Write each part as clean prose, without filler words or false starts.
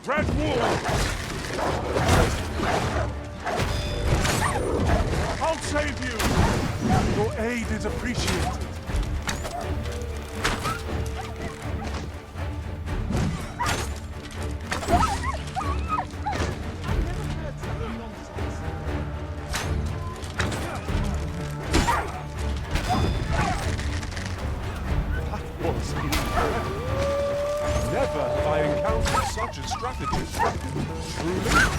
Red Wall! I'll save you! Your aid is appreciated. Never have I encountered such a strategist. Truly?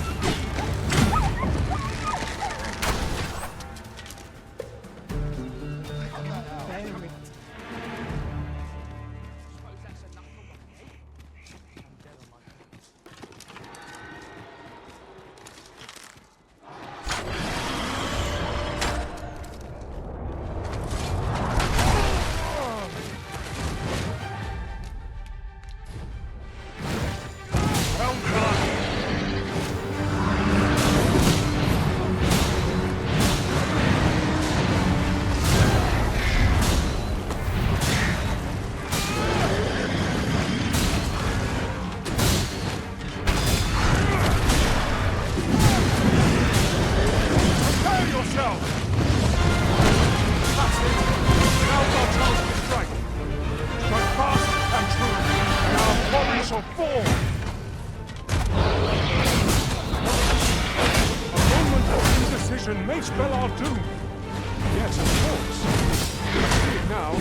May spell our doom. Yes, of course. I see it now.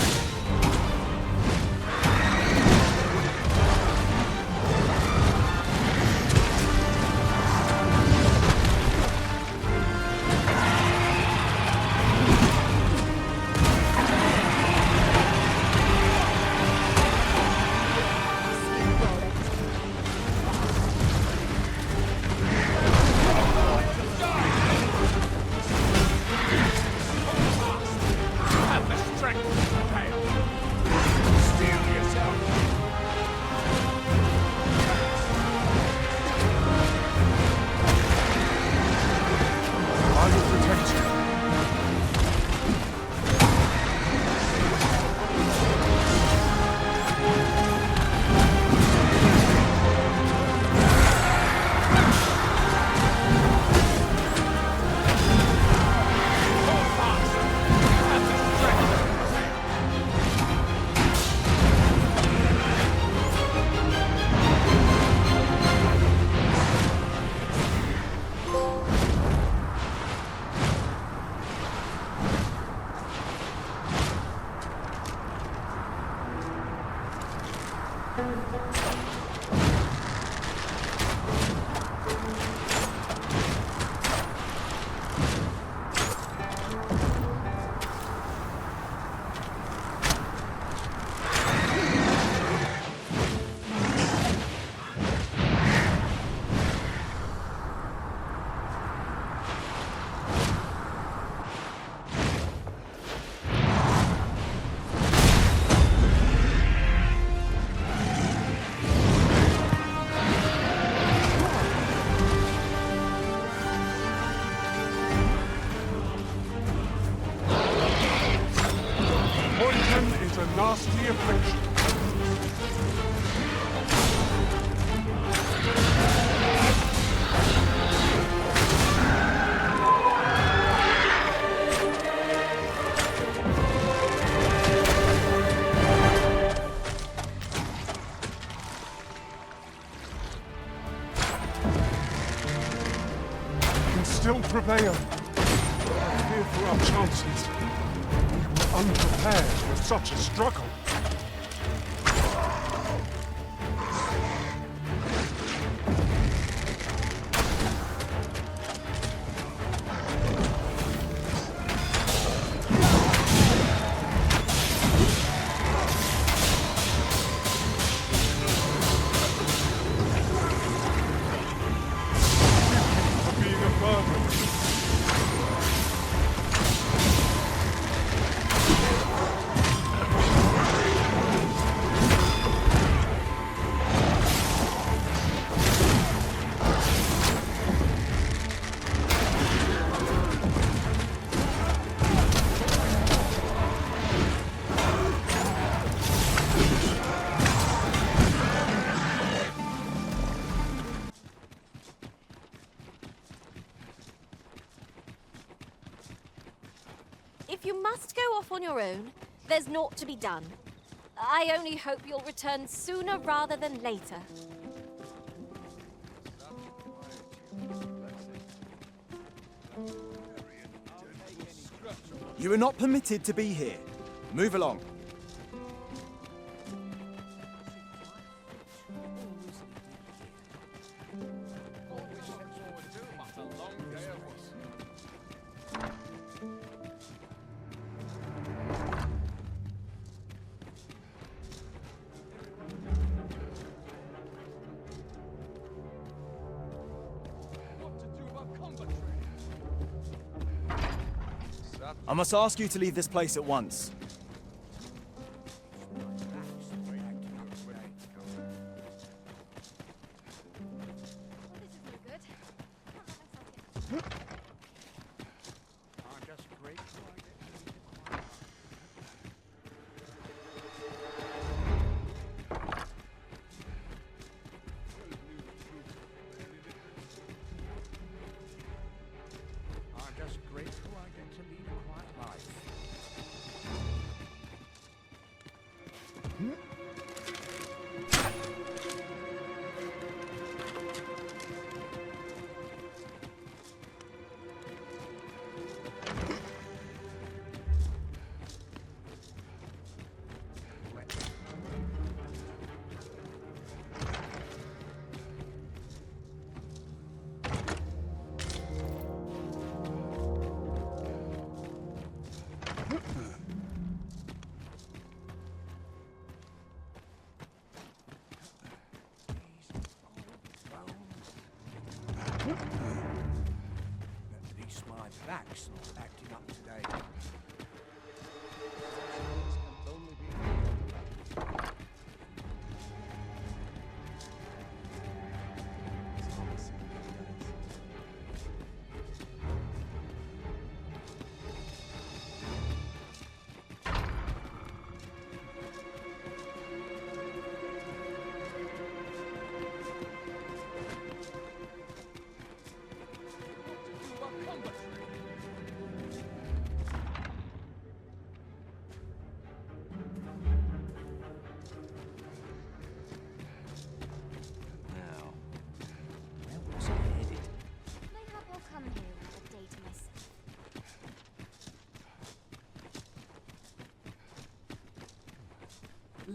Nasty affliction. We can still prevail. I fear for our chances. We were unprepared for such a struggle. on your own, there's naught to be done. I only hope you'll return sooner rather than later. You are not permitted to be here. Move along. I must ask you to leave this place at once. At least my back's not acting up today.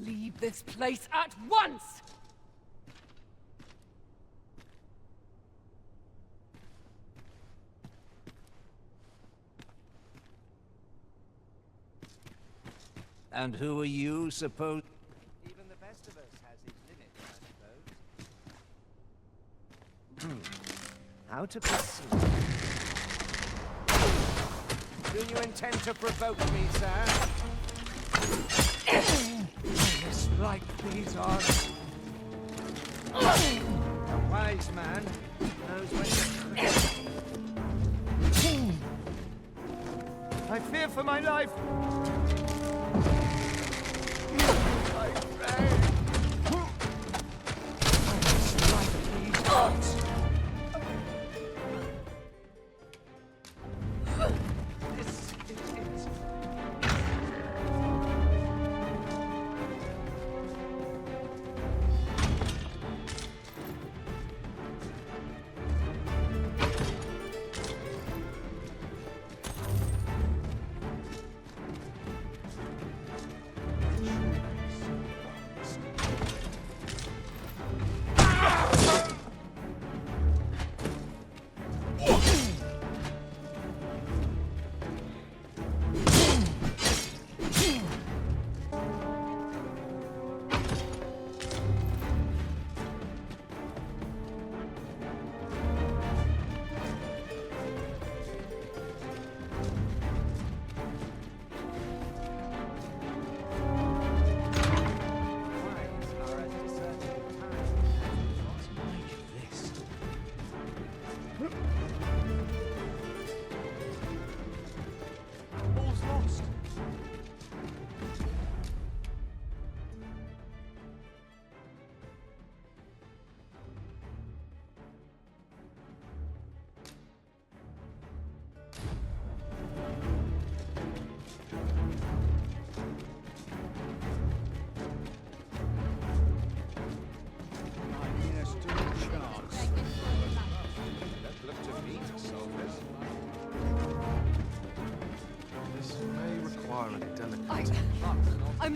Leave this place at once! And who are you, suppose? Even the best of us has his limits, I suppose. How to proceed? Do you intend to provoke me, sir? Yes, like these odds. A wise man knows when to... I fear for my life. My friend. Like these odds. This is it.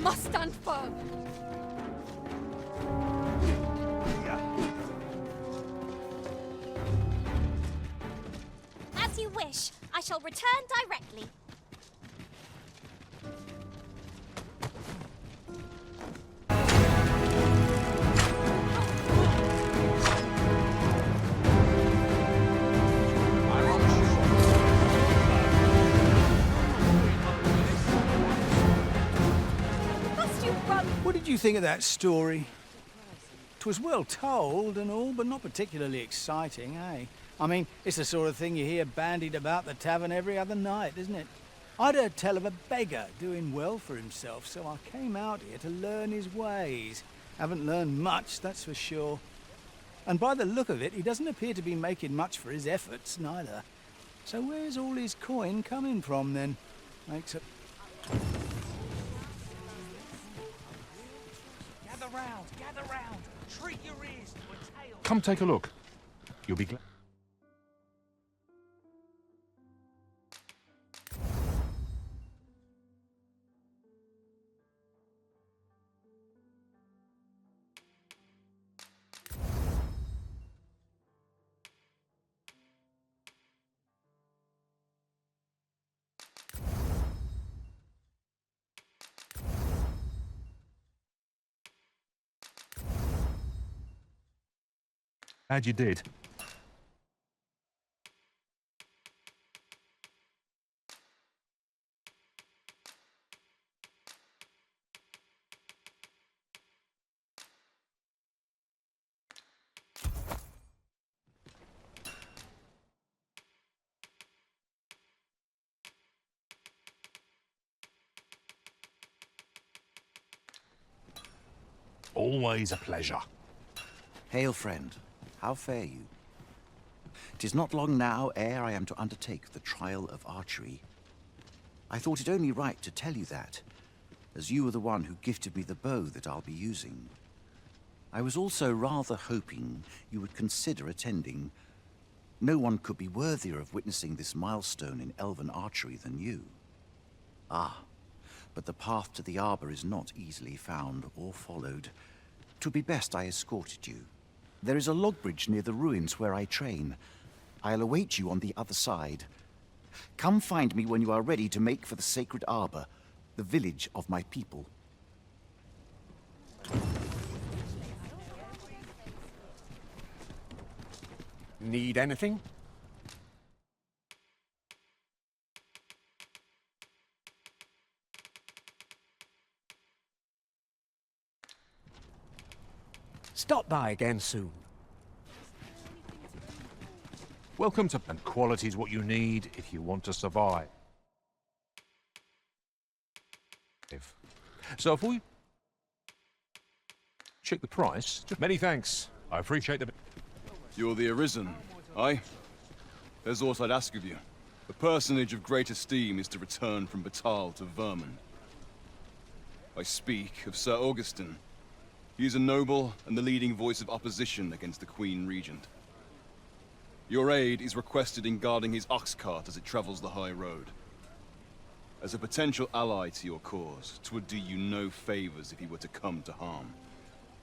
must stand firm. As you wish. I shall return directly. Must you run? What did you think of that story? 'Twas well told and all, but not particularly exciting, eh? I mean, it's the sort of thing you hear bandied about the tavern every other night, isn't it? I'd heard tell of a beggar doing well for himself, so I came out here to learn his ways. Haven't learned much, that's for sure. And by the look of it, he doesn't appear to be making much for his efforts, neither. So where's all his coin coming from, then? Makes it... Gather round, gather round. Treat your ears to a tale. Come take a look. You'll be glad. Glad you did. Always a pleasure. Hail, friend. How fare you? 'Tis not long now ere I am to undertake the trial of archery. I thought it only right to tell you that, as you were the one who gifted me the bow that I'll be using. I was also rather hoping you would consider attending. No one could be worthier of witnessing this milestone in elven archery than you. Ah, but the path to the arbor is not easily found or followed. 'Twould be best I escorted you. There is a log bridge near the ruins where I train. I'll await you on the other side. Come find me when you are ready to make for the sacred arbor, the village of my people. Need anything? Stop by again soon. Welcome to... And quality's what you need if you want to survive. So if we... check the price... Many thanks. I appreciate the... You're the Arisen, aye? There's aught I'd ask of you. A personage of great esteem is to return from Batal to Vermin. I speak of Sir Augustin. He is a noble and the leading voice of opposition against the Queen Regent. Your aid is requested in guarding his ox cart as it travels the high road. As a potential ally to your cause, 'twould do you no favors if he were to come to harm.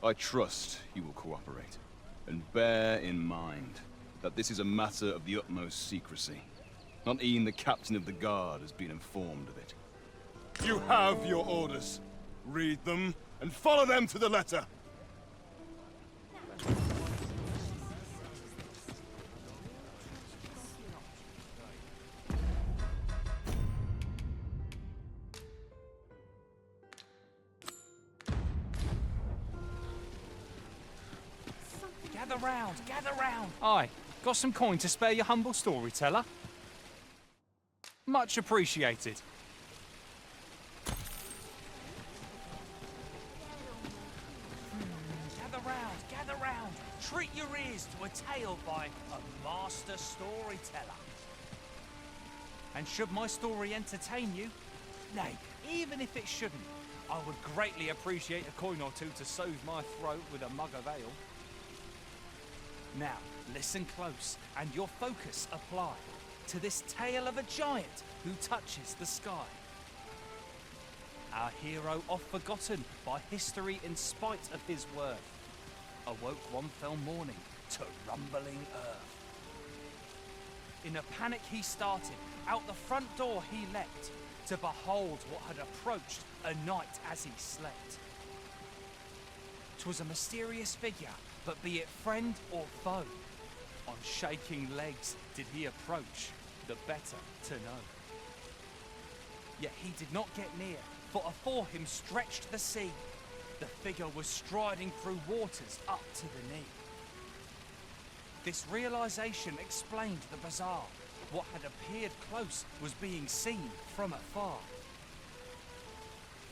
I trust he will cooperate. And bear in mind that this is a matter of the utmost secrecy. Not even the captain of the guard has been informed of it. You have your orders. Read them and follow them to the letter. Gather round! Aye, got some coin to spare your humble storyteller? Much appreciated. Gather round! Treat your ears to a tale by a master storyteller. And should my story entertain you, nay, even if it shouldn't, I would greatly appreciate a coin or two to soothe my throat with a mug of ale. Now, listen close, and your focus apply to this tale of a giant who touches the sky. our hero, oft forgotten by history in spite of his worth, awoke one fell morning to rumbling earth. In a panic he started, out the front door he leapt, to behold what had approached a night as he slept. 'Twas a mysterious figure, but be it friend or foe, on shaking legs did he approach, the better to know. Yet he did not get near, for afore him stretched the sea. The figure was striding through waters up to the knee. This realization explained the bizarre. What had appeared close was being seen from afar.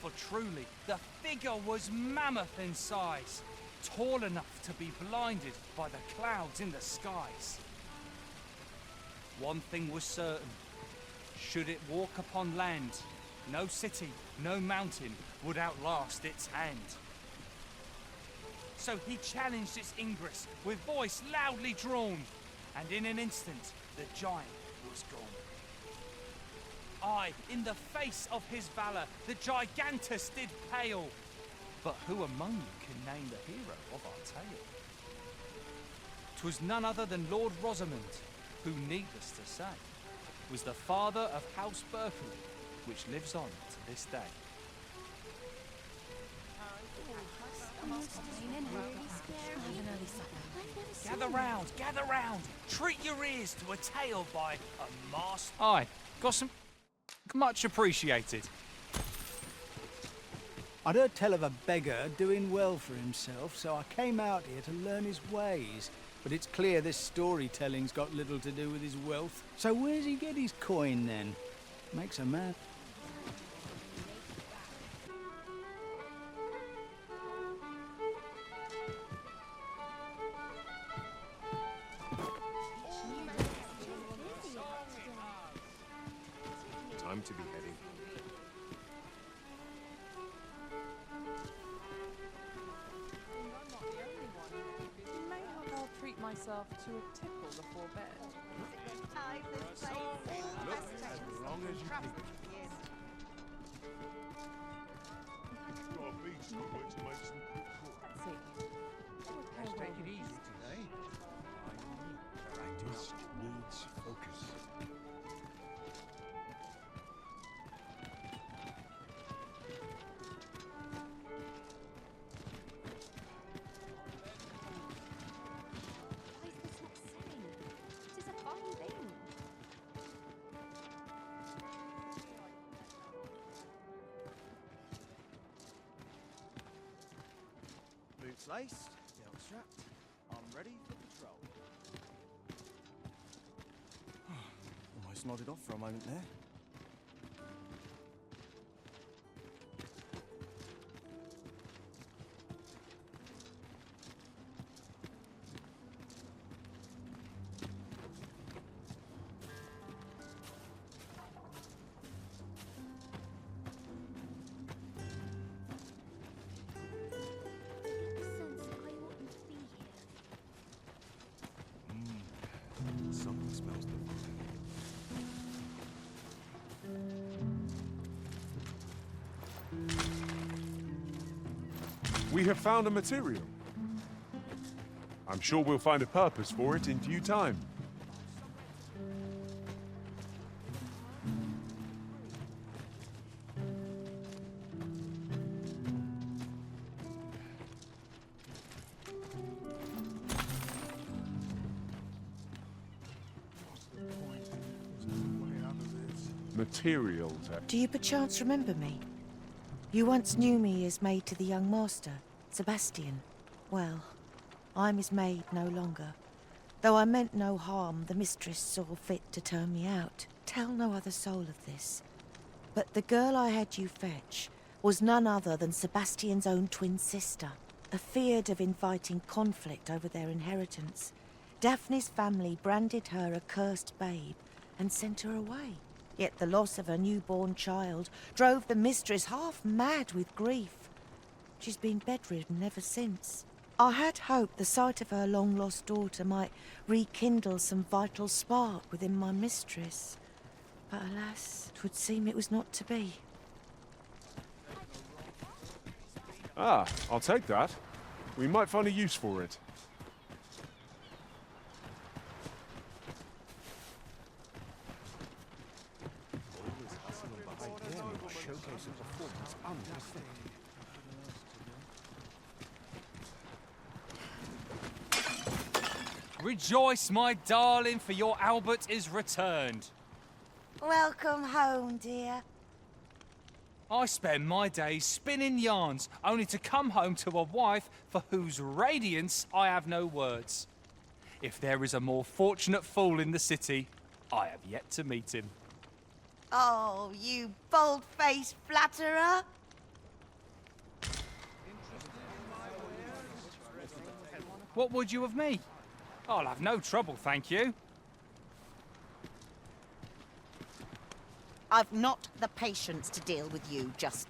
For truly, the figure was mammoth in size, tall enough to be blinded by the clouds in the skies. One thing was certain, should it walk upon land, no city, no mountain would outlast its hand. So he challenged its ingress with voice loudly drawn, and in an instant the giant was gone. Aye, in the face of his valour, the gigantus did pale. But who among you can name the hero of our tale? 'Twas none other than Lord Rosamond, who, needless to say, was the father of House Berkeley, which lives on to this day. Gather round, treat your ears to a tale by a master. Aye, got some much appreciated. I'd heard tell of a beggar doing well for himself, so I came out here to learn his ways. But it's clear this storytelling's got little to do with his wealth. So where's he get his coin then? Makes a man. Time to be heading. I'll treat myself to a tipple before bed. Look, as long as you please. Got a beach somewhere to make some quick Let's see. Take it easy today. Practice needs focus. Boots laced, belt strapped. I'm ready for patrol. Almost nodded off for a moment there. Something smells different. We have found a material. I'm sure we'll find a purpose for it in due time. Materials. Do you perchance remember me? You once knew me as maid to the young master, Sebastian. Well, I'm his maid no longer. Though I meant no harm, the mistress saw fit to turn me out. Tell no other soul of this. But the girl I had you fetch was none other than Sebastian's own twin sister. Afeard of inviting conflict over their inheritance, Daphne's family branded her a cursed babe and sent her away. Yet the loss of her newborn child drove the mistress half mad with grief. She's been bedridden ever since. I had hoped the sight of her long-lost daughter might rekindle some vital spark within my mistress. But alas, 'twould seem it was not to be. Ah, I'll take that. We might find a use for it. Rejoice, my darling, for your Albert is returned. Welcome home, dear. I spend my days spinning yarns, only to come home to a wife for whose radiance I have no words. If there is a more fortunate fool in the city, I have yet to meet him. Oh, you bold-faced flatterer. What would you of me? I'll have no trouble, thank you. I've not the patience to deal with you, just...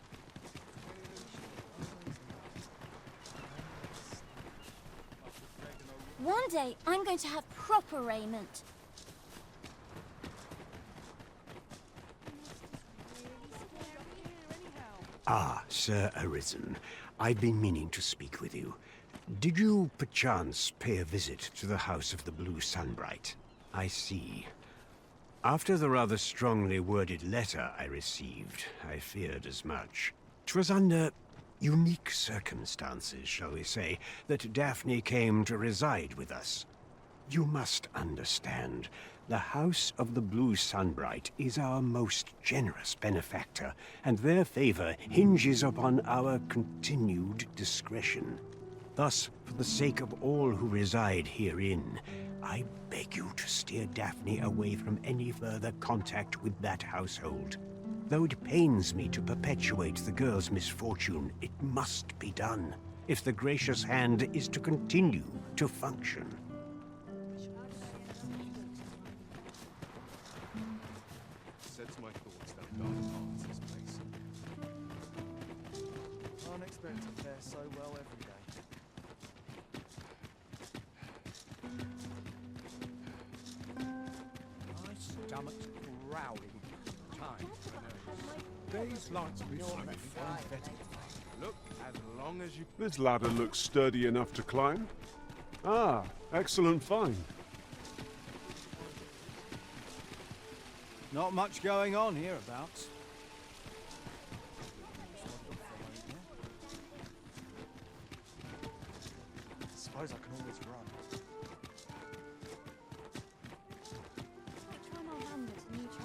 One day, I'm going to have proper raiment. Ah, Sir Arisen. I've been meaning to speak with you. Did you, perchance, pay a visit to the House of the Blue Sunbright? I see. After the rather strongly worded letter I received, I feared as much. 'Twas under unique circumstances, shall we say, that Daphne came to reside with us. You must understand, the House of the Blue Sunbright is our most generous benefactor, and their favor hinges upon our continued discretion. Thus, for the sake of all who reside herein, I beg you to steer Daphne away from any further contact with that household. Though it pains me to perpetuate the girl's misfortune, it must be done, if the gracious hand is to continue to function. Sets my thoughts down dark paths, this place. Can't expect to fare so well every day. My stomach's growling. Time. Days like this are vetting. Look, as long as you... This ladder looks sturdy enough to climb. Ah, excellent find. Not much going on hereabouts. Suppose I can always run. Try my hand at a new trade.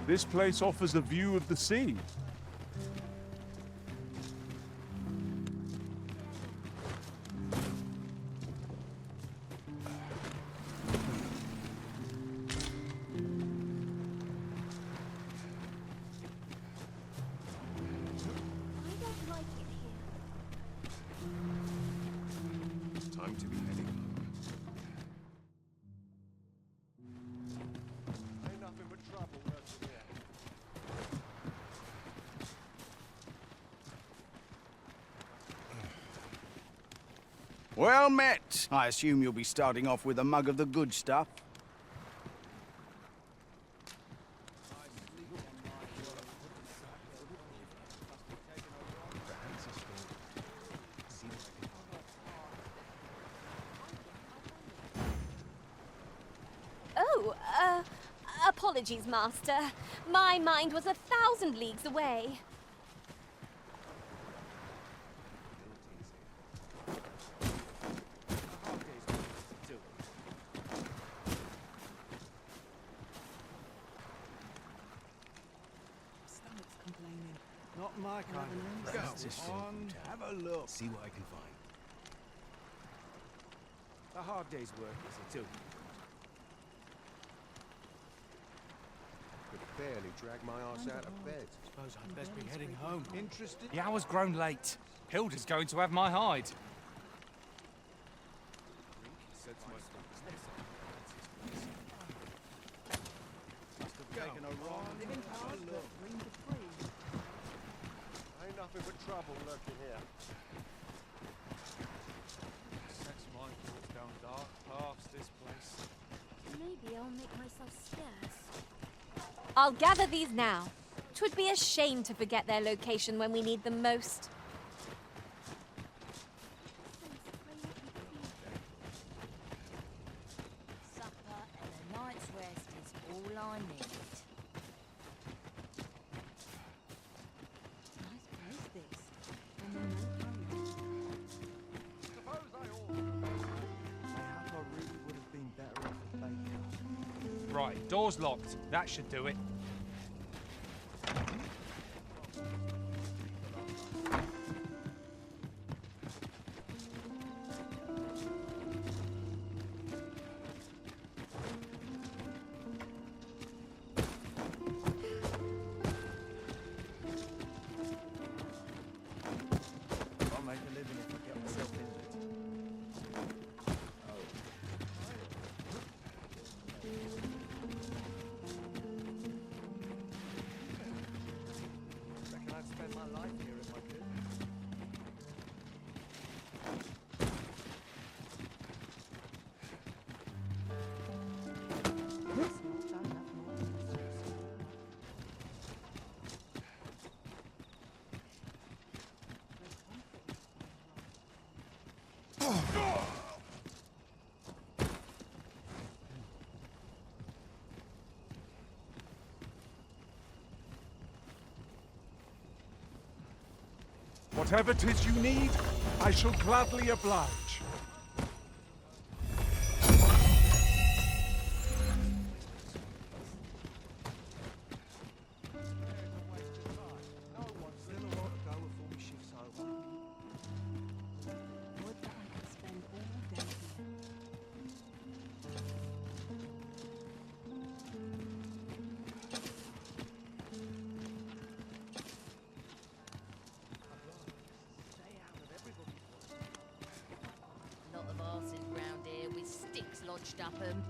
This place offers a view of the sea. Time to be heading home. Ain't nothing but trouble lurking here. Well met. I assume you'll be starting off with a mug of the good stuff. Oh, apologies, Master. My mind was 1,000 leagues away. Not my kind of... Go on, have a look. See what I can find. A hard day's work, is it too? barely dragged my ass out of bed. Suppose I'd best be heading home. Interested? The hour's grown late. Hilda's going to have my hide. Taking a wrong look. Ain't nothing but trouble lurking here. Sets my thoughts down dark paths, this place. Maybe I'll make myself scarce. I'll gather these now. 'Twould be a shame to forget their location when we need them most. Supper and a night's rest is all I need. Nice place, this. I really would have been better off at Baker. Right, door's locked. That should do it. I'll make a living if I get myself injured. Reckon I'd spend my life here if I could. Whatever 'tis you need, I shall gladly oblige. No one's still a while to go before my shift's over. Would that I could spend all day here. Lot of arses round here with sticks lodged up 'em.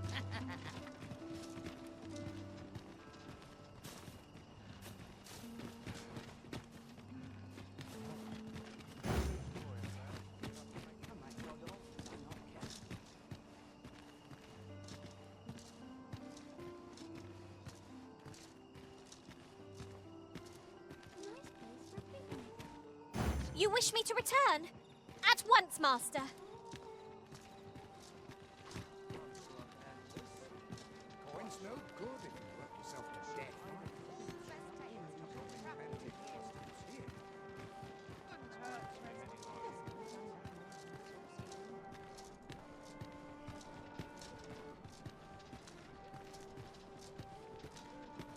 You wish me to return? At once, Master. Coin's no good if you work yourself to death.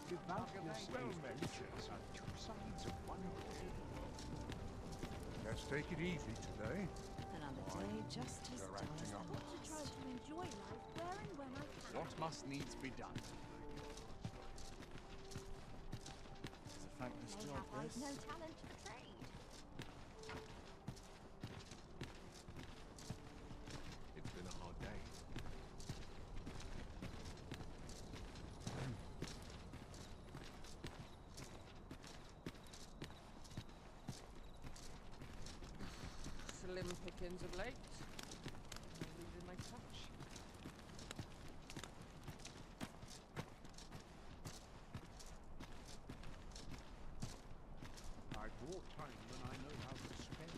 Devout expenditures are two sides of one coin. Let's take it easy today. Another day just as You're acting up. What must needs be done? It's a thankless job, I've this. no talent for trade. It's been a hard day. Slim pickings of late. Losing my touch. I bought time when I know how to spend it.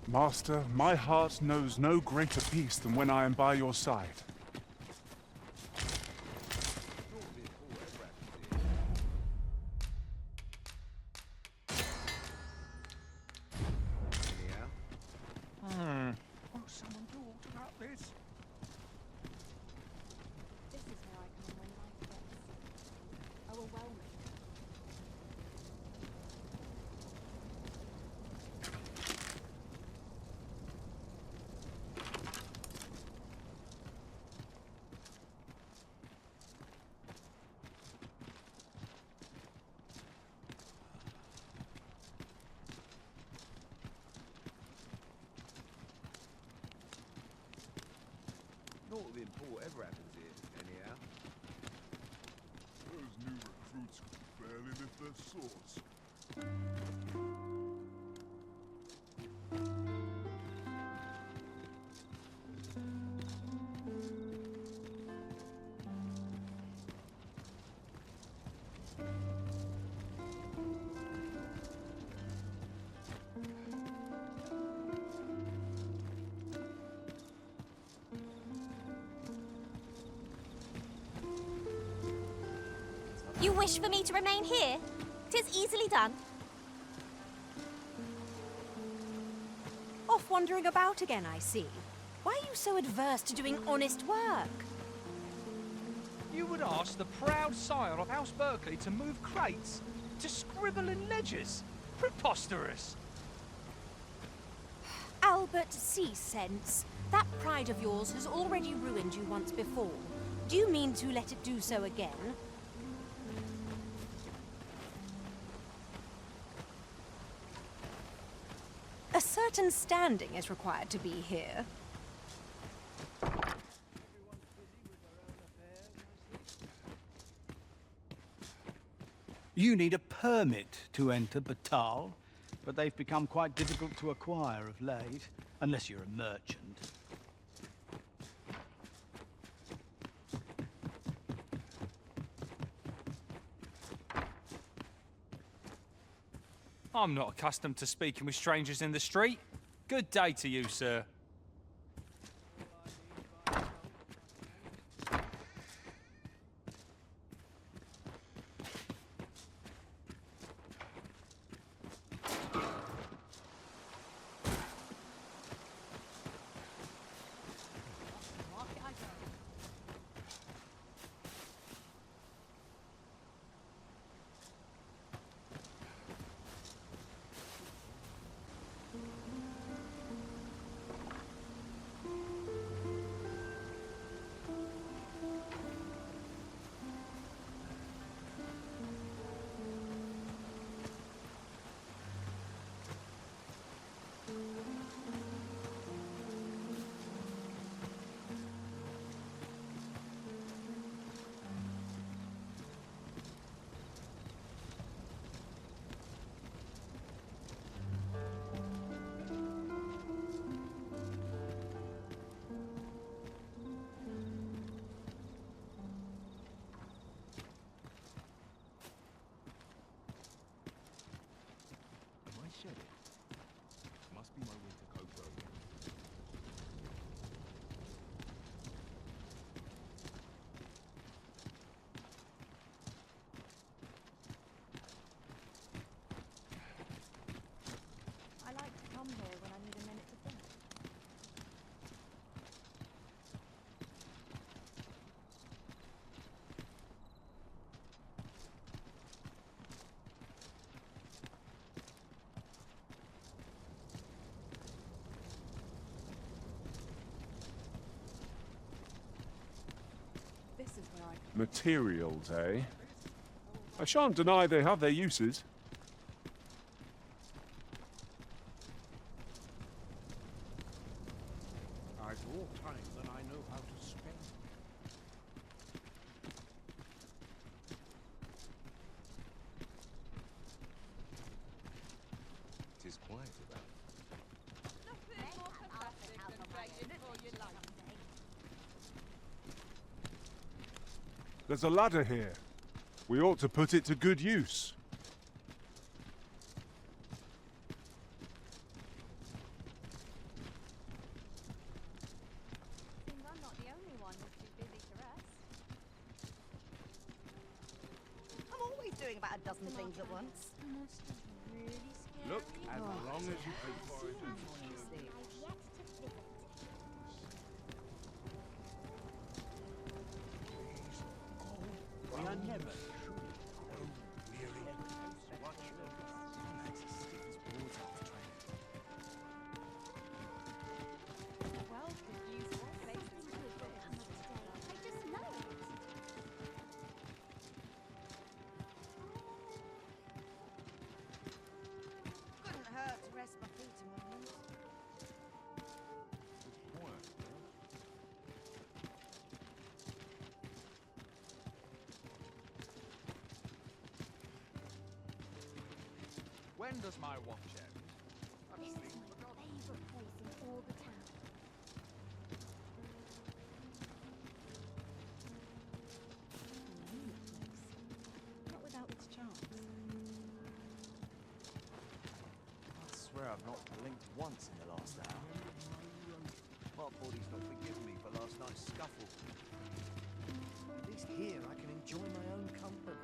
Master, my heart knows no greater peace than when I am by your side. Oh, someone talked about this. This is where I come when life gets overwhelming. those swords. You wish for me to remain here? 'Tis easily done. Off wandering about again, I see. Why are you so adverse to doing honest work? You would ask the proud sire of House Berkeley to move crates? To scribble in ledgers? Preposterous! Albert, see sense. That pride of yours has already ruined you once before. Do you mean to let it do so again? A certain standing is required to be here. You need a permit to enter Batal, but they've become quite difficult to acquire of late, unless you're a merchant. I'm not accustomed to speaking with strangers in the street. Good day to you, sir. Must be my winter coat again. I like to come here when I need a minute to think. This is where I... Materials, eh? I shan't deny they have their uses. I've more time than I know how to spend. It is quiet about. There's a ladder here. We ought to put it to good use. Seems I'm not the only one who's too busy to rest. I'm always doing about a dozen things at once. Look, as long as you pay for it. Well, could use more places to visit. I just know it. Couldn't hurt to rest my feet a moment. When does my watch end? This is my favourite place in all the town. Not without its charms. I swear I've not blinked once in the last hour. My body's not forgiven me for last night's scuffle. At least here I can enjoy my own company.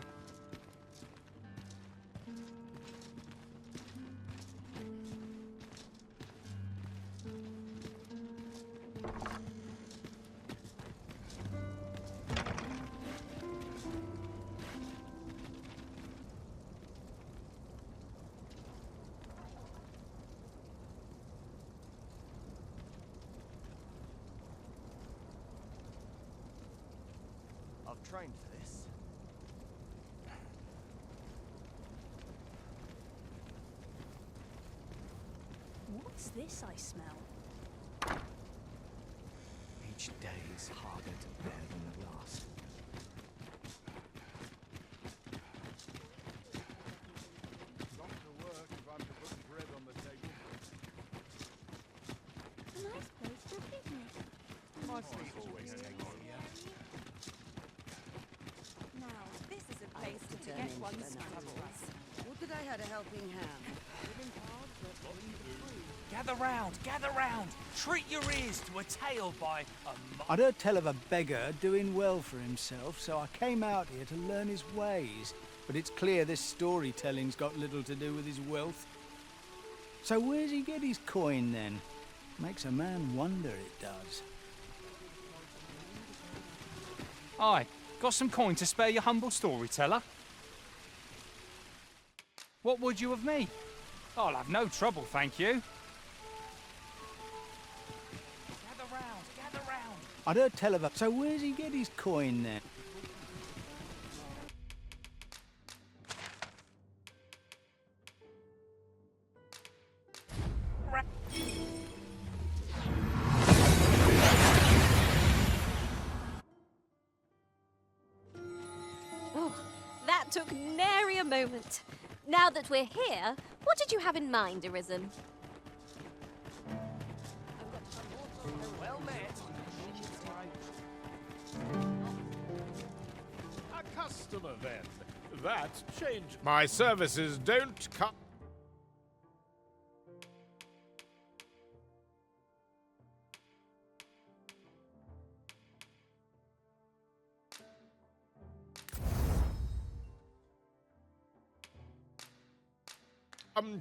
I've trained for this. What's this I smell? Each day is harder to bear than the last. Not to work if I'm to put bread on the table. A nice place for a picnic. My sleep always takes me out. Now, this is a place to forget one's troubles. Would that I had a helping hand. Gather round, gather round! Treat your ears to a tale by a I'd heard tell of a beggar doing well for himself, so I came out here to learn his ways. But it's clear this storytelling's got little to do with his wealth. So where's he get his coin then? Makes a man wonder, it does. Aye, got some coin to spare your humble storyteller? What would you of me? I'll have no trouble, thank you. Gather round, gather round! I'd heard tell of a... So where's he get his coin then? Oh, that took nary a moment. Now that we're here, what did you have in mind, Arisen? Well met. A customer, then. That changed. My services don't cut.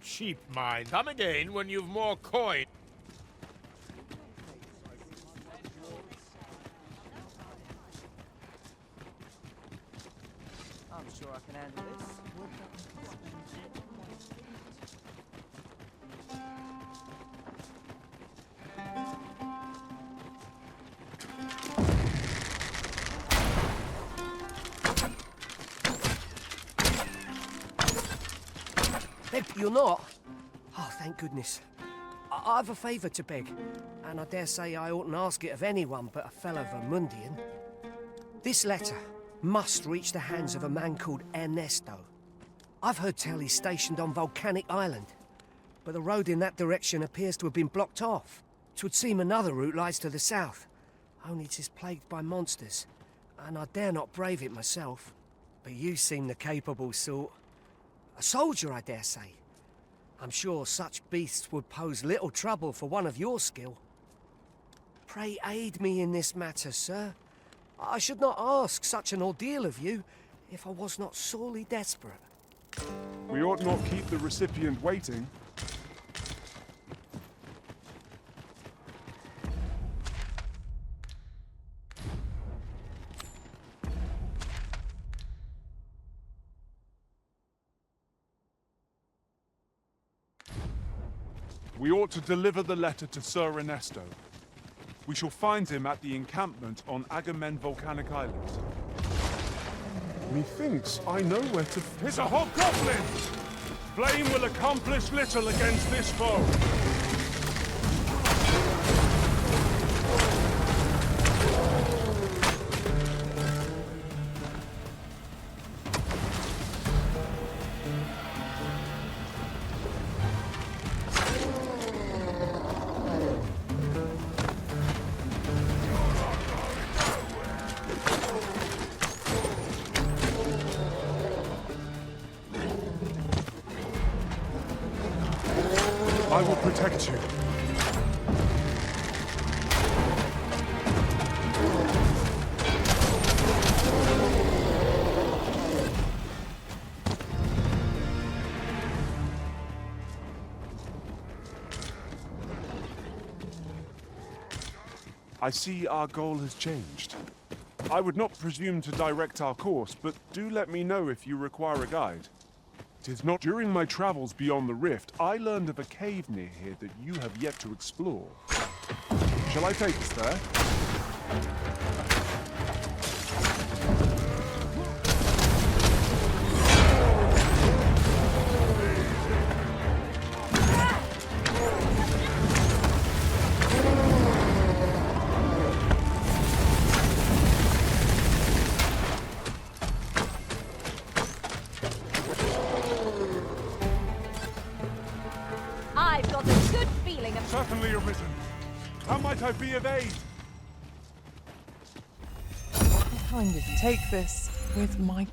Cheap, mine. Come again when you've more coin. I'm sure I can handle this. You're not? Oh, thank goodness. I've a favour to beg, and I dare say I oughtn't ask it of anyone but a fellow Vermundian. This letter must reach the hands of a man called Ernesto. I've heard tell he's stationed on Volcanic Island, but the road in that direction appears to have been blocked off. 'Twould seem another route lies to the south, only 'tis plagued by monsters, and I dare not brave it myself. But you seem the capable sort. A soldier, I dare say. I'm sure such beasts would pose little trouble for one of your skill. Pray aid me in this matter, sir. I should not ask such an ordeal of you if I was not sorely desperate. We ought not keep the recipient waiting. We ought to deliver the letter to Sir Ernesto. We shall find him at the encampment on Agamemnon Volcanic Island. Methinks I know where to... It's a hobgoblin! Flame will accomplish little against this foe. I will protect you. I see our goal has changed. I would not presume to direct our course, but do let me know if you require a guide. It is not during my travels beyond the rift, I learned of a cave near here that you have yet to explore. Shall I take us there? I've got a good feeling of... Certainly, Arisen. How might I be of aid? I kind of take this with my...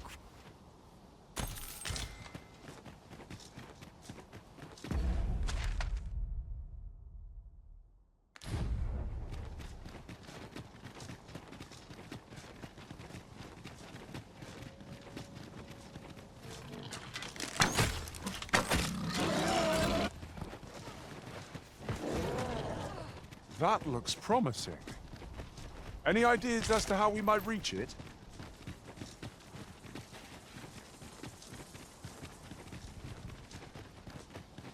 That looks promising. Any ideas as to how we might reach it?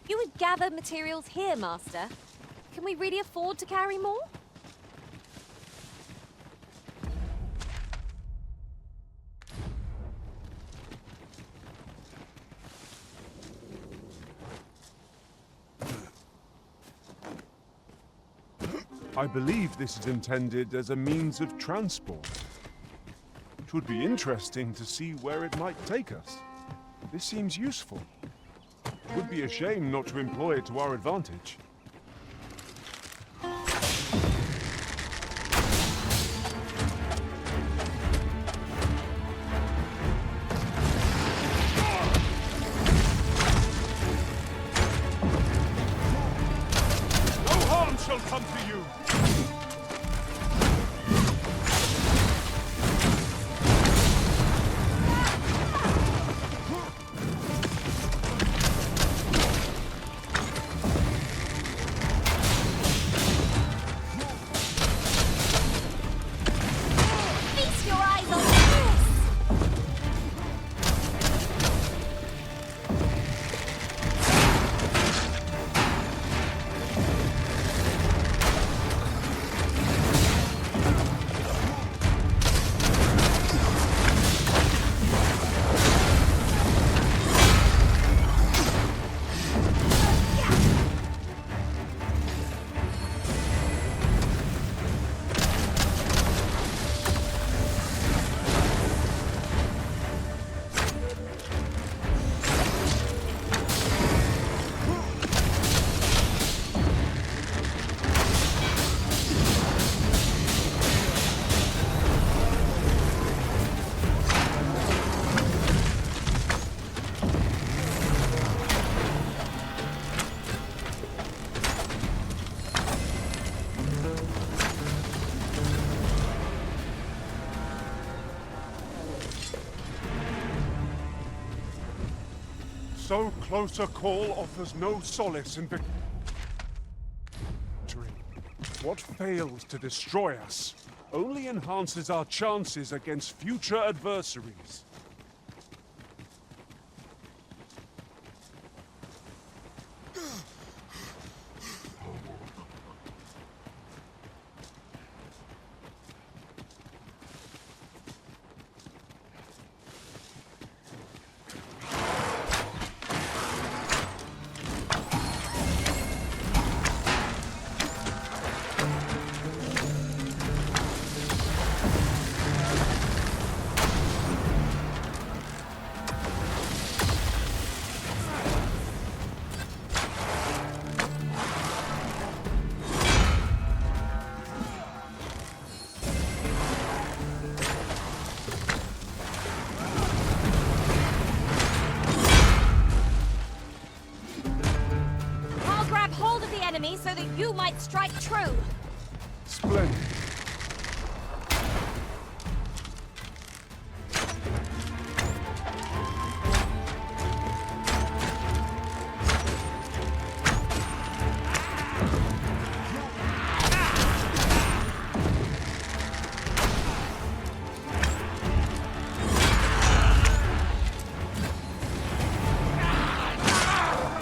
You would gather materials here, Master. Can we really afford to carry more? I believe this is intended as a means of transport. It would be interesting to see where it might take us. This seems useful. It would be a shame not to employ it to our advantage. No harm shall come to you! Feast your eyes on this! So close a call offers no solace in victory. What fails to destroy us only enhances our chances against future adversaries. might strike true. Splendid.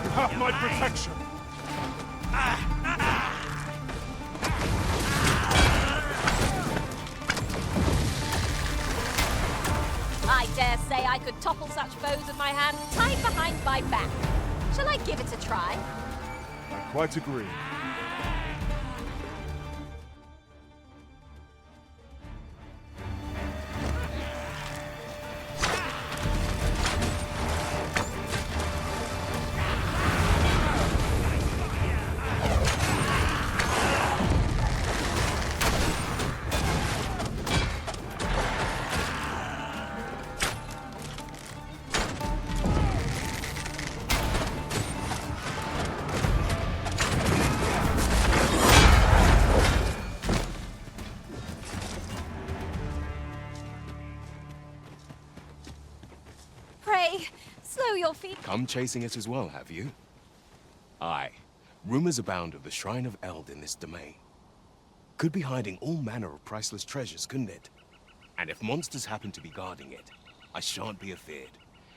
You have my protection. I dare say I could topple such foes with my hand tied behind my back. Shall I give it a try? I quite agree. Pray, slow your feet. Come chasing it as well, have you? Aye. Rumors abound of the Shrine of Eld in this domain. Could be hiding all manner of priceless treasures, couldn't it? And if monsters happen to be guarding it, I shan't be afeared.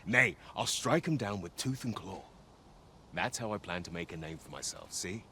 Nay, I'll strike 'em down with tooth and claw. That's how I plan to make a name for myself, see?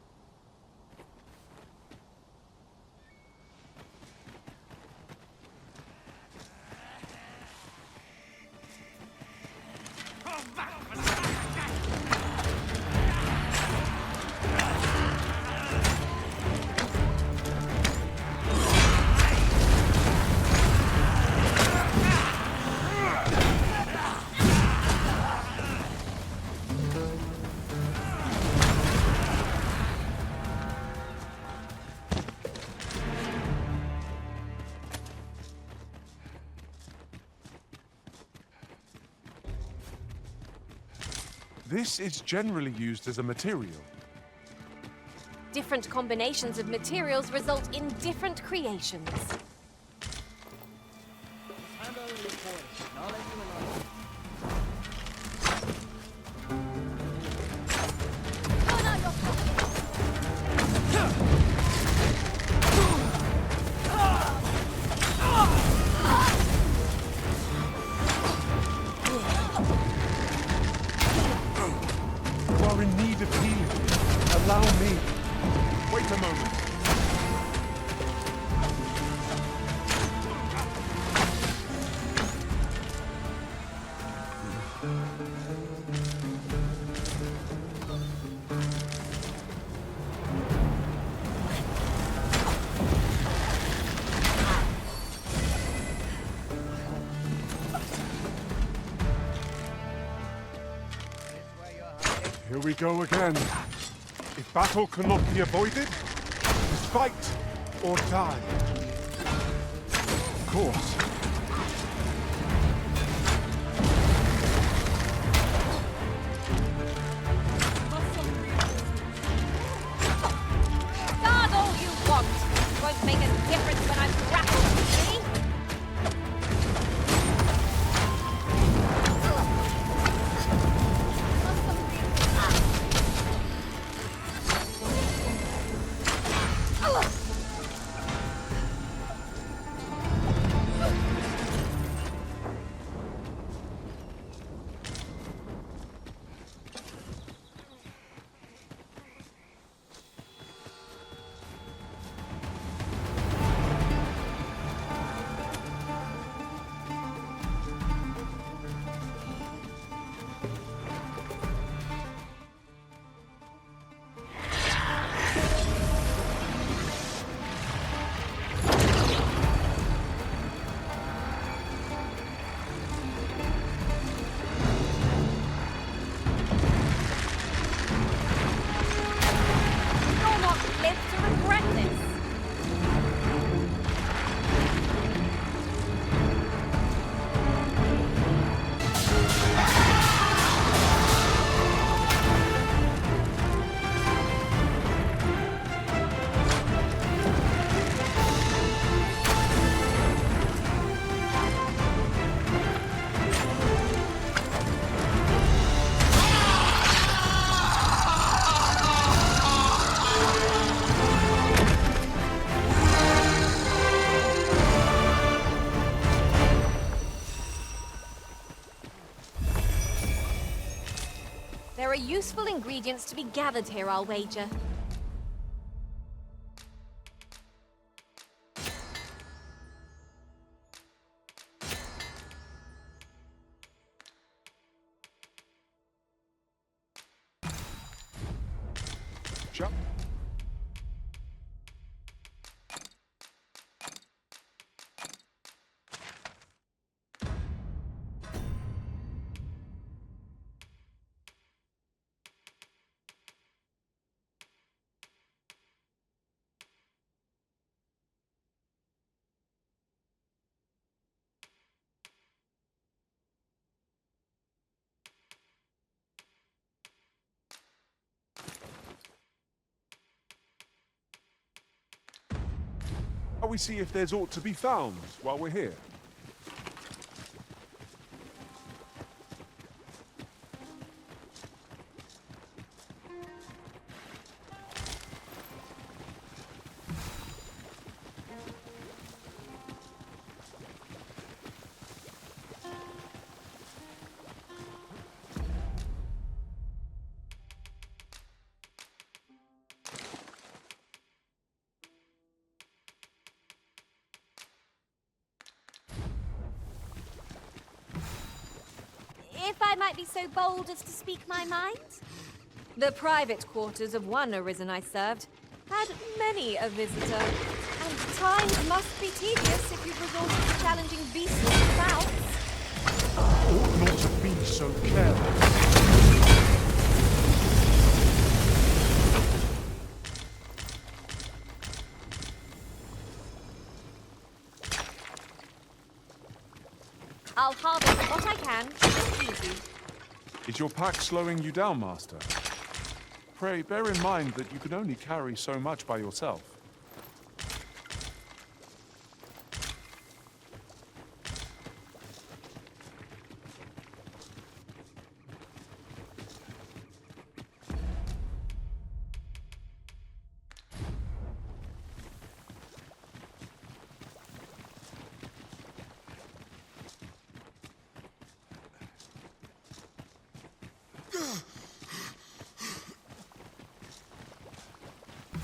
This is generally used as a material. Different combinations of materials result in different creations. You are in need of healing. Allow me. Wait a moment. Here we go again. If battle cannot be avoided, fight or die. Of course. Guard all you want. It won't make a difference when I'm grappled, see? There are useful ingredients to be gathered here, I'll wager. Sure. Shall we see if there's aught to be found while we're here? If I might be so bold as to speak my mind? The private quarters of one Arisen I served had many a visitor, and times must be tedious if you've resorted to challenging beastly bouts. Ought not to be so careless. I'll harvest what I can, easy. Is your pack slowing you down, Master? Pray, bear in mind that you can only carry so much by yourself.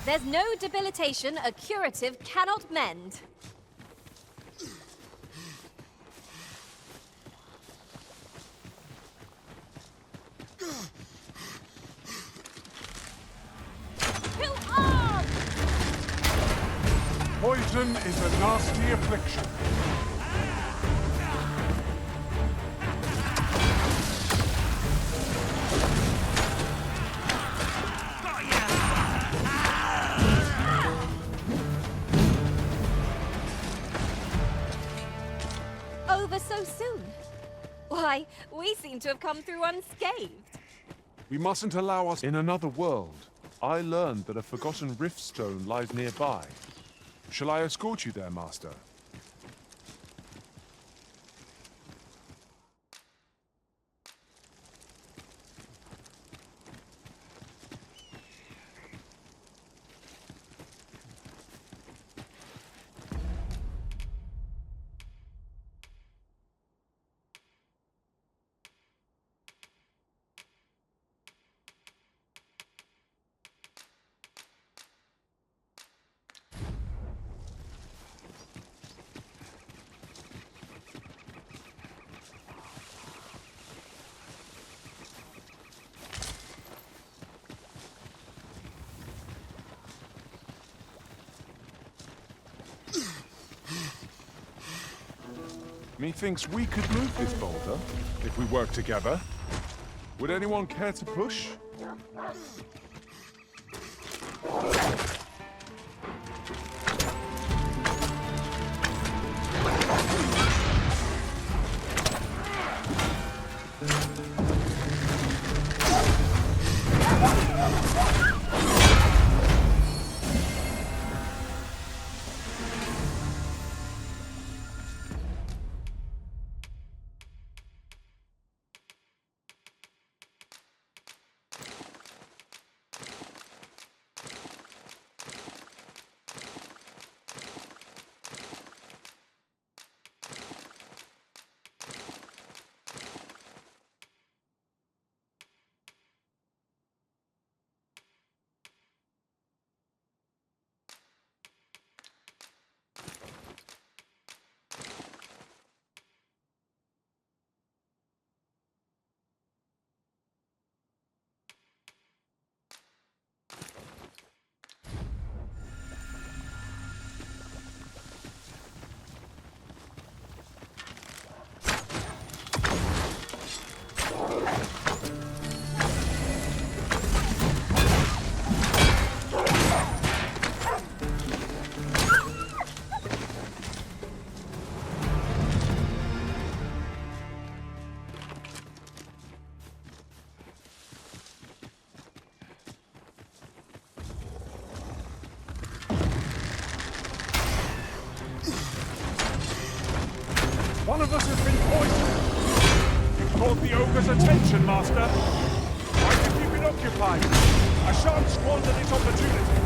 There's no debilitation a curative cannot mend. To arms! Poison is a nasty affliction. Over so soon? Why, we seem to have come through unscathed. We mustn't allow us in another world. I learned that a forgotten rift stone lies nearby. Shall I escort you there, Master? Methinks we could move this boulder if we work together. Would anyone care to push? One of us has been poisoned. You've caught the ogre's attention, Master. Try to keep it occupied. I shan't squander this opportunity.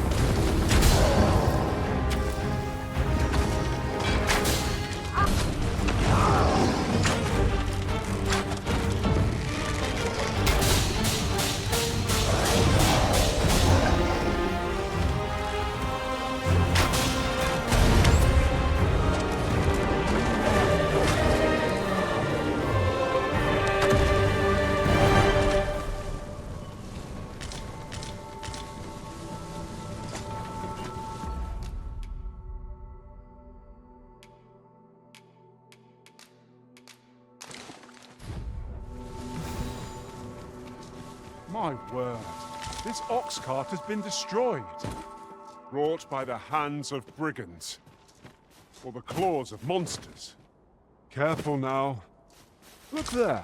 My word, this ox cart has been destroyed. Wrought by the hands of brigands. Or the claws of monsters. Careful now. Look there.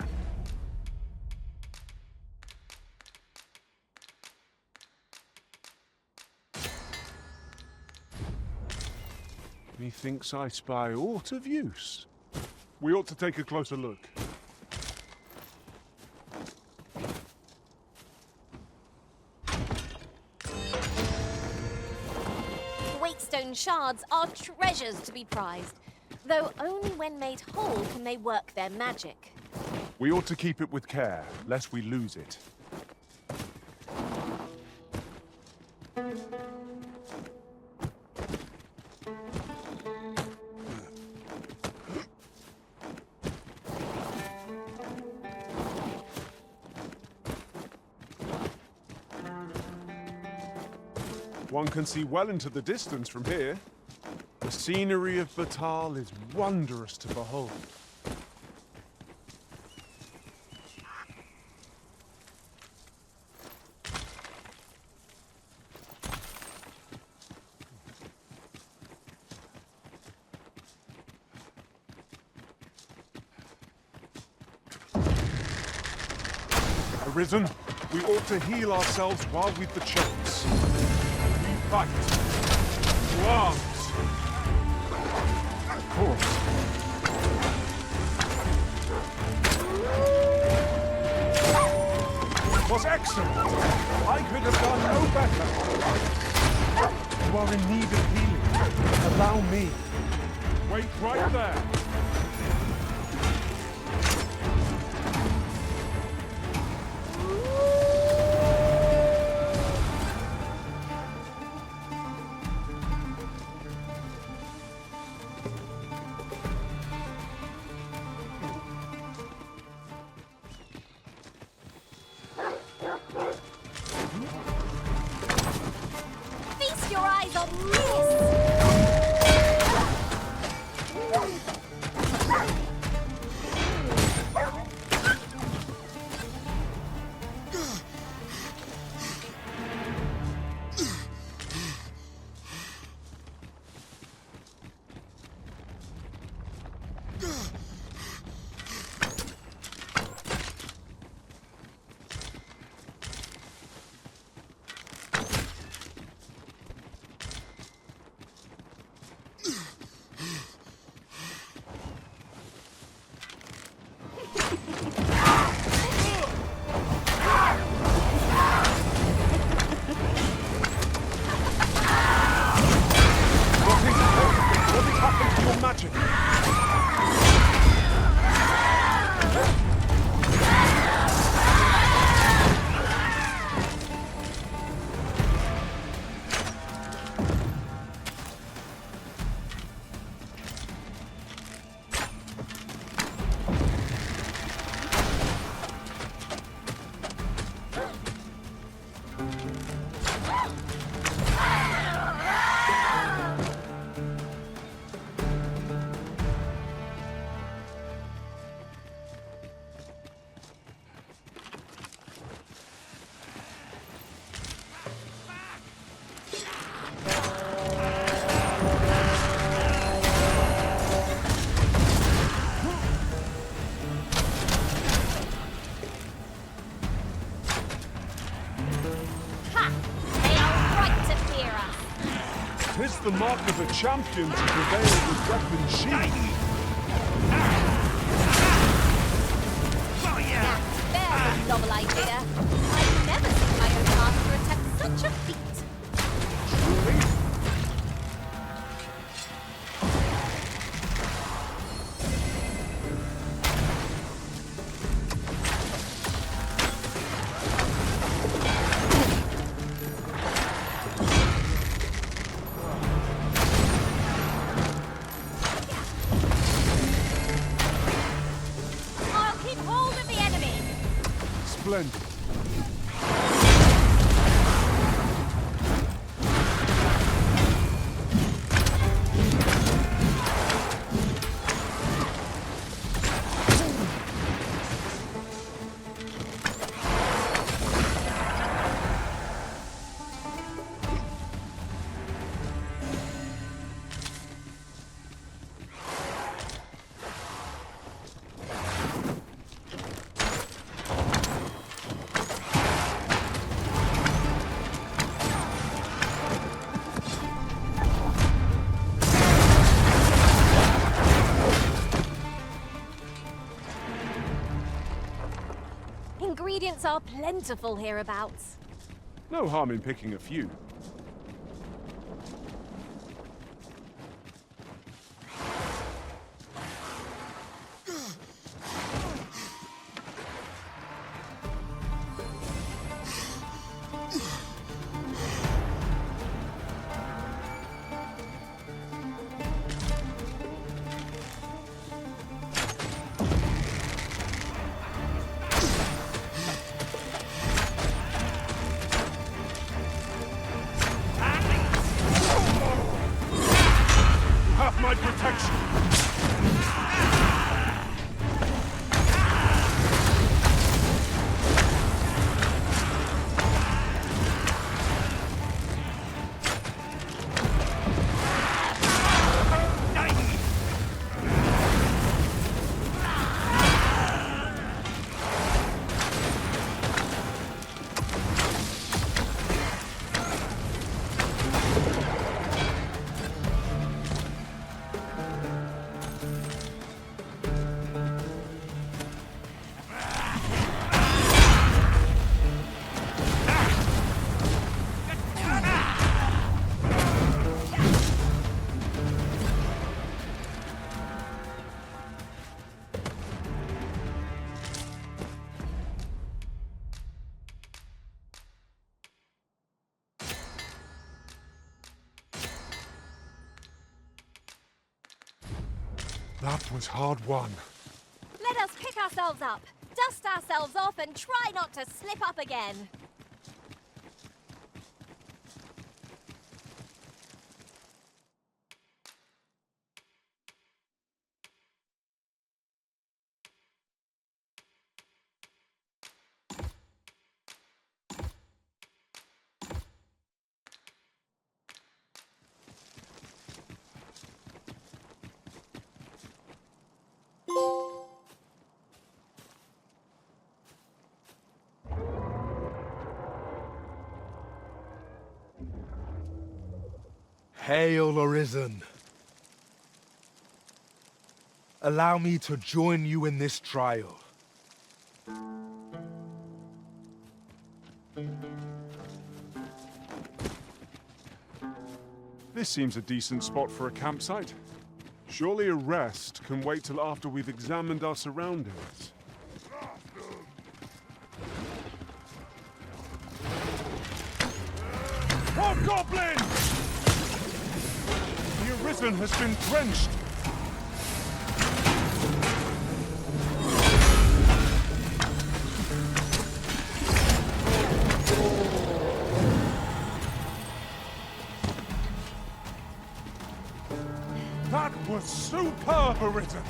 Methinks I spy aught of use. We ought to take a closer look. Stone shards are treasures to be prized, though only when made whole can they work their magic. We ought to keep it with care, lest we lose it. One can see well into the distance from here. The scenery of Batal is wondrous to behold. Arisen, we ought to heal ourselves while we've the chance. Fight! To arms! Of course. It was excellent! I could have done no better! You are in need of healing. Allow me. Wait right there. The mark of a champion to prevail with weapons sheathed. Splendid. Ingredients are plentiful hereabouts. No harm in picking a few. My protection! That was hard won. Let us pick ourselves up, dust ourselves off, and try not to slip up again. Hail, Arisen. Allow me to join you in this trial. This seems a decent spot for a campsite. Surely a rest can wait till after we've examined our surroundings. Hobgoblin! The Arisen has been drenched! That was superb, Arisen!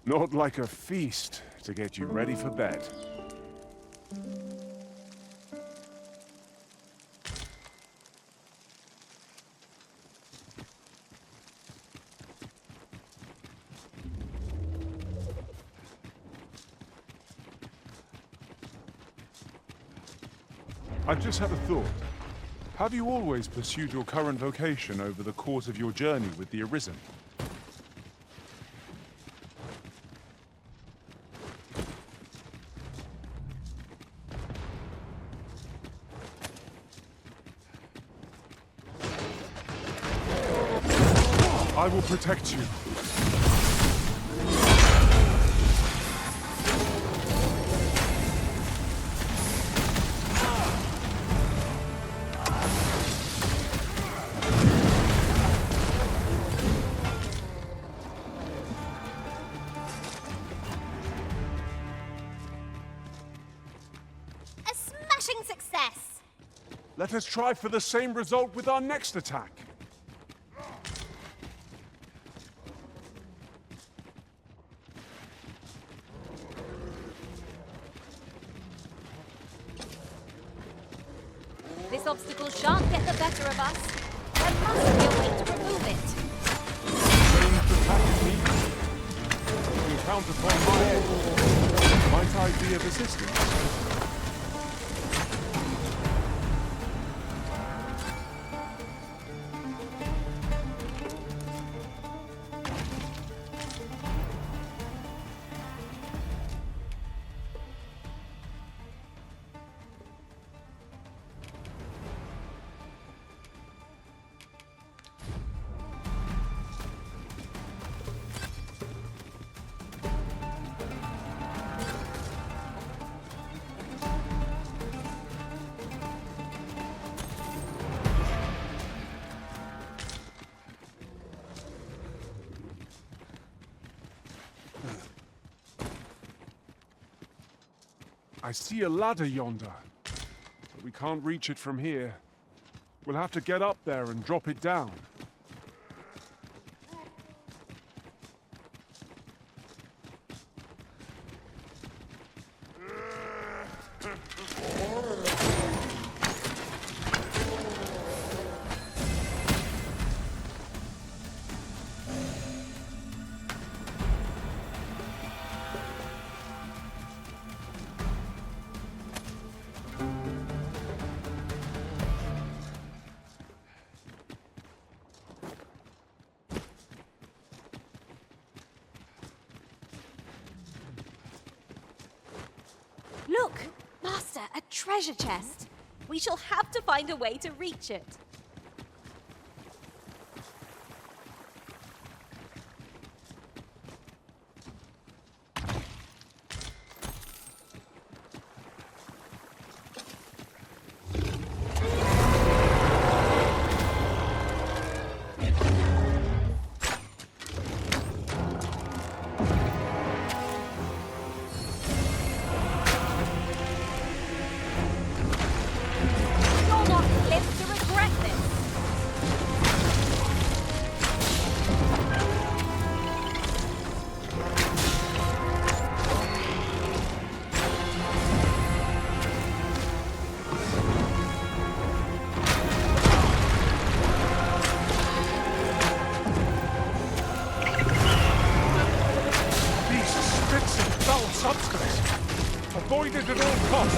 Not like a feast to get you ready for bed. I've just had a thought. Have you always pursued your current vocation over the course of your journey with the Arisen? I will protect you. A smashing success! Let us try for the same result with our next attack. This obstacle shan't get the better of us. There must be a way to remove it. Ranged attack is needed. You count upon my aid. Might I be of assistance? I see a ladder yonder, but we can't reach it from here. We'll have to get up there and drop it down. Look! Master, a treasure chest. We shall have to find a way to reach it. You'll not live to regret this. These spits of foul substance. Avoid it at all costs.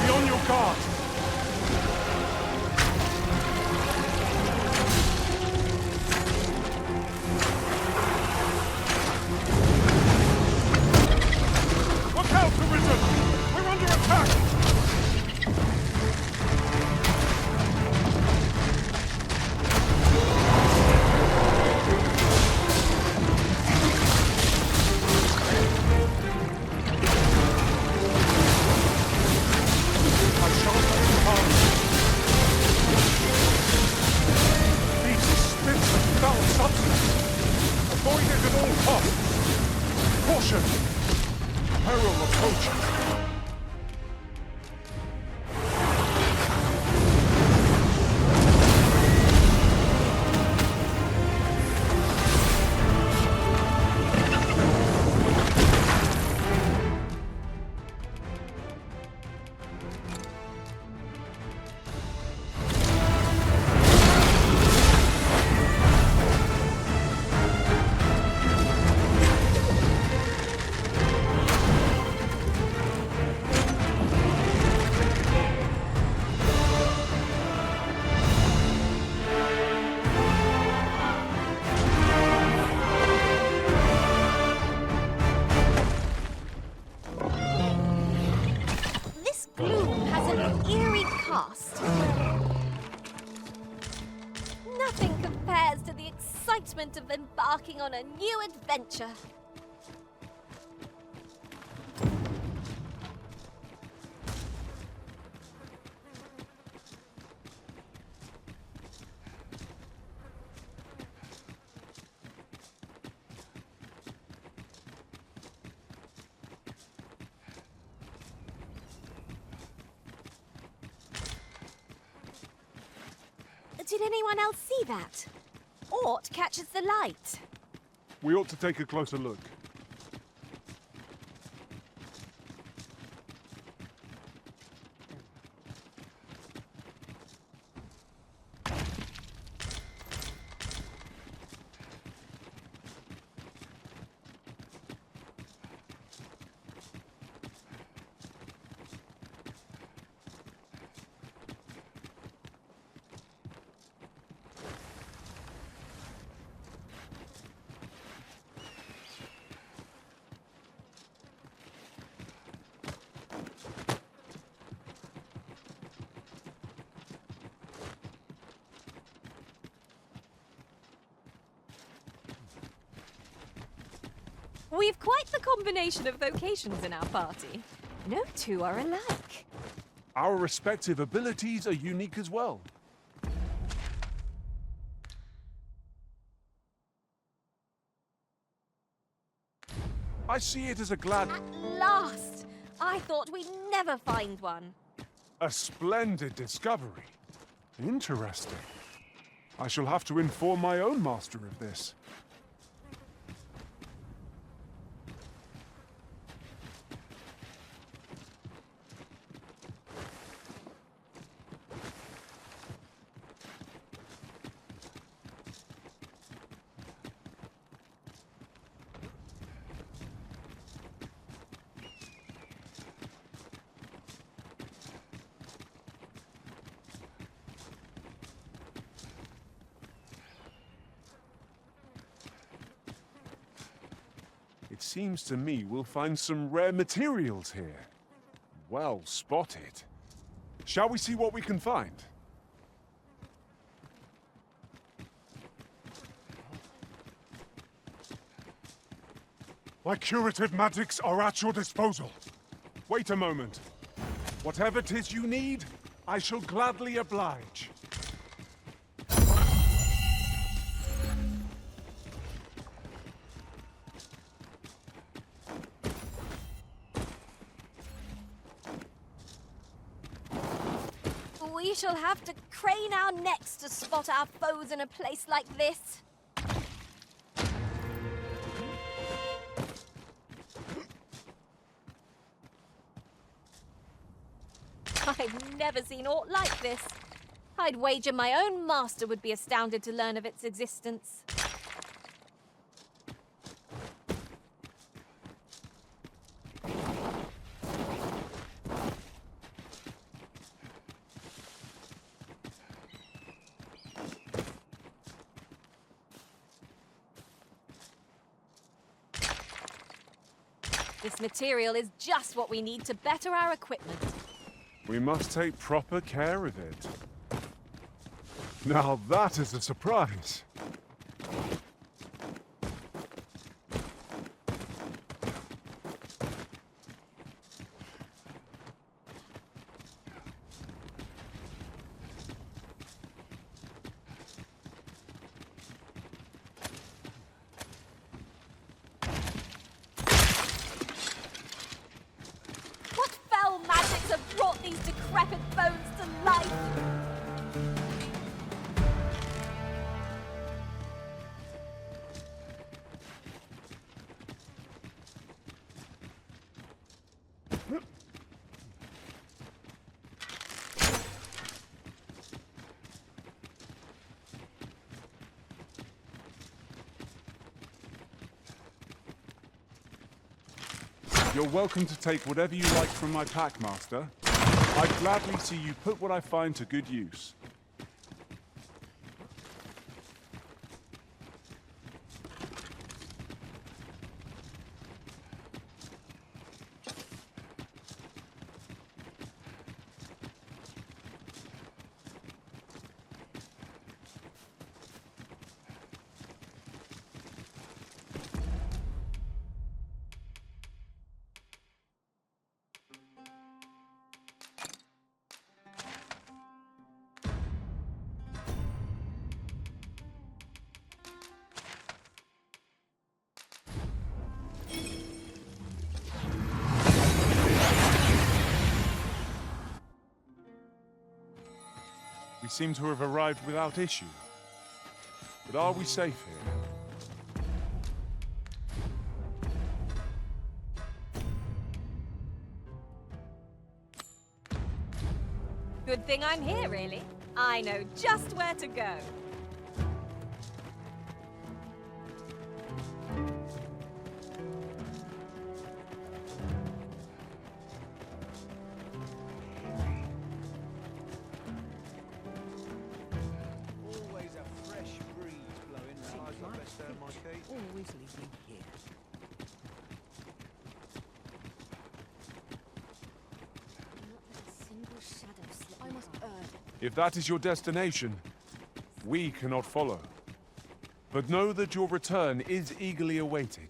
Be on your guard. Look out, Arisen! We're under attack! I shan't let you harm. These spits of foul substance. Avoid it at all costs. Caution! Peril approaching. excitement of embarking on a new adventure. Did anyone else see that? Ort catches the light. We ought to take a closer look. We've quite the combination of vocations in our party. No two are alike. Our respective abilities are unique as well. I see it as a glad... At last! I thought we'd never find one. A splendid discovery. Interesting. I shall have to inform my own master of this. It seems to me we'll find some rare materials here. Well spotted. Shall we see what we can find? My curative magics are at your disposal. Wait a moment. Whatever 'tis you need, I shall gladly oblige. We shall have to crane our necks to spot our foes in a place like this. I've never seen aught like this. I'd wager my own master would be astounded to learn of its existence. This material is just what we need to better our equipment. We must take proper care of it. Now that is a surprise. These decrepit bones to life! You're welcome to take whatever you like from my pack, Master. I'd gladly see you put what I find to good use. seem to have arrived without issue. But are we safe here? Good thing I'm here, really. I know just where to go. Always a fresh breeze blowing. I've got best down my cage. Always leave me here. If that is your destination, we cannot follow. But know that your return is eagerly awaited.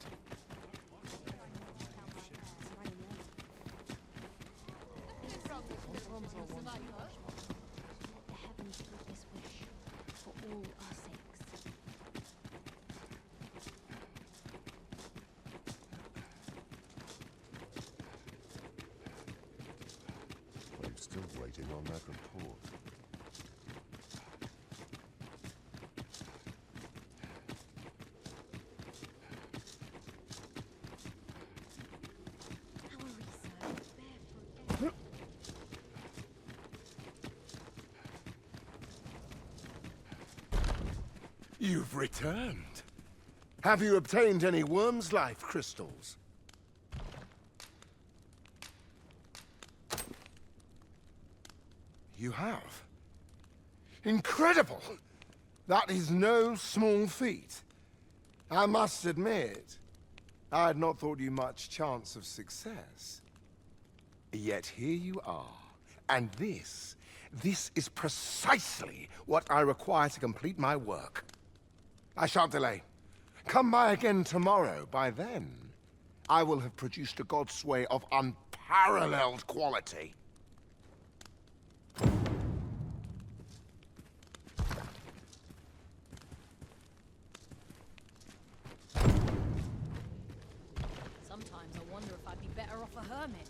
I'm still waiting on that report. You've returned. Have you obtained any worm's life crystals? You have? Incredible! That is no small feat. I must admit, I had not thought you much chance of success. Yet here you are, and this is precisely what I require to complete my work. I shan't delay. Come by again tomorrow. By then, I will have produced a Godsway of unparalleled quality. Sometimes I wonder if I'd be better off a hermit.